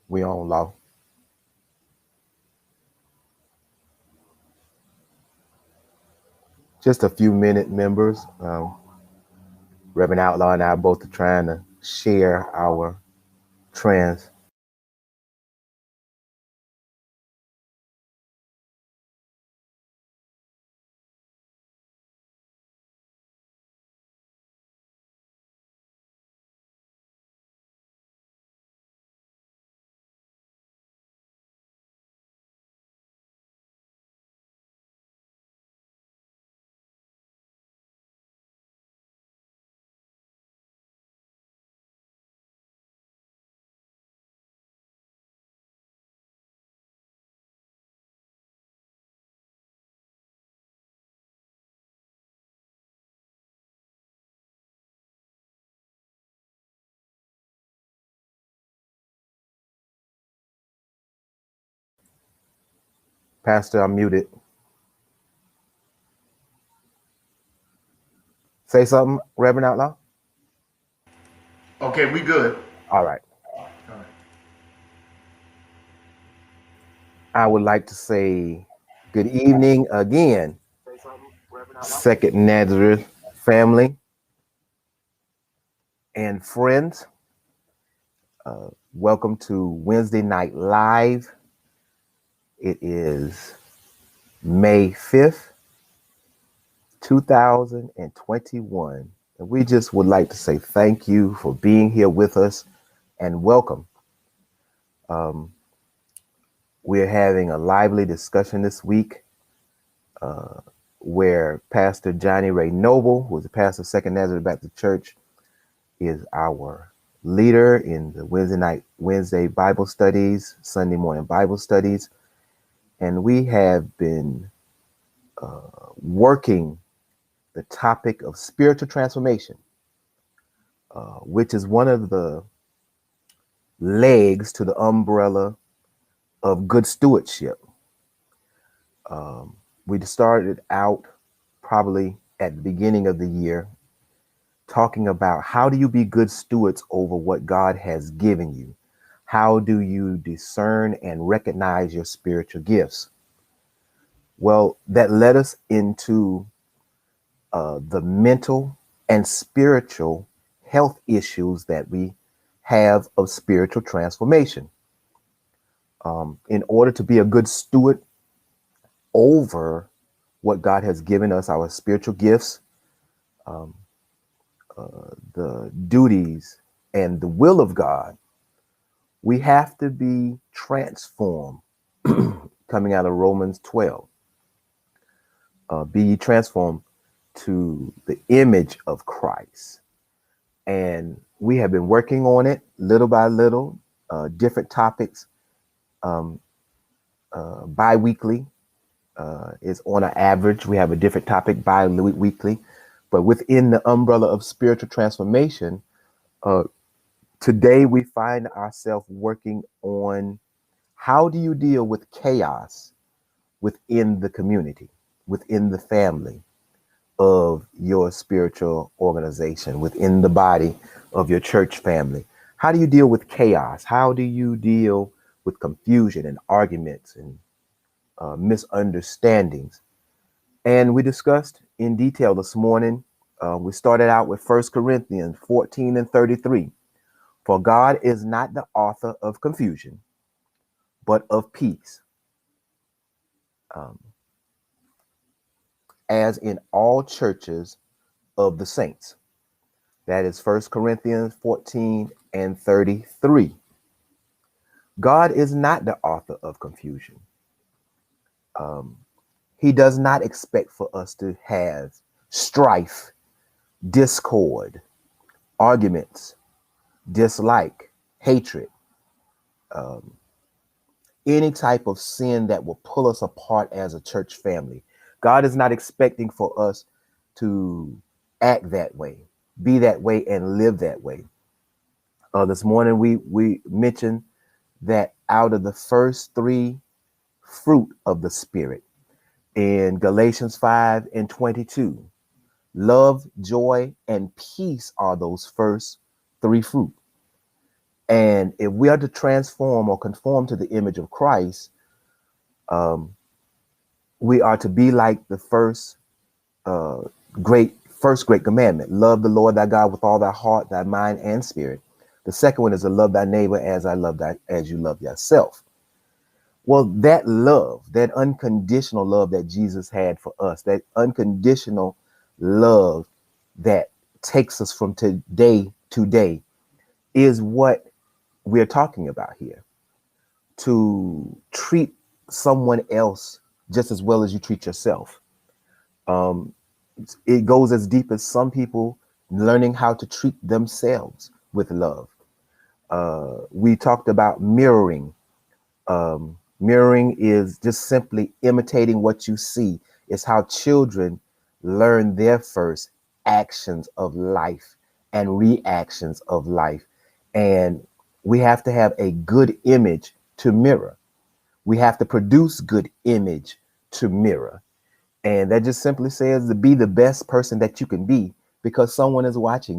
We on law. Just a few minute members. Reverend Outlaw and I both are trying to share our trans. Pastor, I'm muted. Say something, Reverend Outlaw. Okay, we good. All right. All right. I would like to say good evening again, Second Nazareth family and friends. Welcome to Wednesday Night Live. It is May 5th, 2021. And we just would like to say thank you for being here with us and welcome. Um, we're having a lively discussion this week uh, where Pastor Johnny Ray Noble, who is the pastor of Second Nazareth Baptist Church, is our leader in the Wednesday Bible studies, Sunday morning Bible studies. And we have been working the topic of spiritual transformation, which is one of the legs to the umbrella of good stewardship. We started out probably at the beginning of the year talking about how do you be good stewards over what God has given you? How do you discern and recognize your spiritual gifts? Well, that led us into the mental and spiritual health issues that we have of spiritual transformation. In order to be a good steward over what God has given us, our spiritual gifts, um, the duties, and the will of God, we have to be transformed. Coming out of Romans 12, be ye transformed to the image of Christ. And we have been working on it little by little, different topics, um, bi-weekly. Is on an average. We have a different topic bi-weekly. But within the umbrella of spiritual transformation, uh, today we find ourselves working on how do you deal with chaos within the community, within the family of your spiritual organization, within the body of your church family. How do you deal with chaos? How do you deal with confusion and arguments and misunderstandings? And we discussed in detail this morning. We started out with 1 Corinthians 14 and 33. For God is not the author of confusion, but of peace, um, as in all churches of the saints. That is 1 Corinthians 14 and 33. God is not the author of confusion. Um, he does not expect for us to have strife, discord, arguments, dislike, hatred, um, any type of sin that will pull us apart as a church family. God is not expecting for us to act that way, be that way, and live that way. This morning we mentioned that out of the first three fruit of the Spirit in Galatians 5 and 22, love, joy, and peace are those first three fruit. And if we are to transform or conform to the image of Christ, um, we are to be like the uh, first great commandment: love the Lord thy God with all thy heart, thy mind, and spirit. The second one is to love thy neighbor as you love yourself. Well, that love, that unconditional love that Jesus had for us, that unconditional love that takes us from today to day, is what we're talking about here. To treat someone else just as well as you treat yourself. Um, it goes as deep as some people learning how to treat themselves with love. We talked about mirroring. Mirroring is just simply imitating what you see. It's how children learn their first actions of life and reactions of life. And we have to have a good image to mirror. We have to produce good image to mirror. And that just simply says to be the best person that you can be because someone is watching you.